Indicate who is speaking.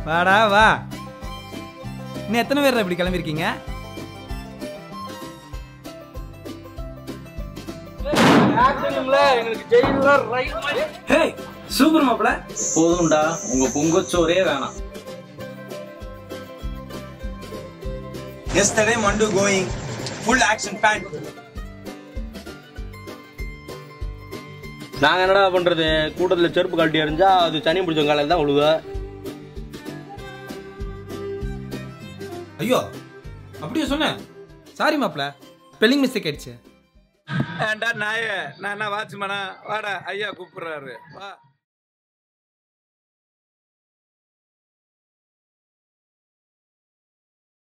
Speaker 1: வாடா வா. இன்னும் எத்தனை பேர் இப்படி கிளம்பிருக்கீங்க? சூப்பர் மாப்பிள.
Speaker 2: போதும்டா, உங்க பொங்கச்சோரே வேணாம்.
Speaker 3: Yesterday Mandu going full action pant.
Speaker 4: நாங்க என்னடா பண்றது? கூட்டத்துல செருப்பு கழட்டி எறிஞ்சா அது சனி பிடிச்ச காலையில தான் உழுவ.
Speaker 1: ஐயோ அப்படியே சொன்னேன். சாரி மாப்பிள, ஸ்பெல்லிங் மிஸ்டேக் ஆயிடுச்சு.
Speaker 5: ஏண்டா நாயே, நான் என்ன வாட்ச்மேனா? வாடா, ஐயா கூப்பிடுறாரு, வா.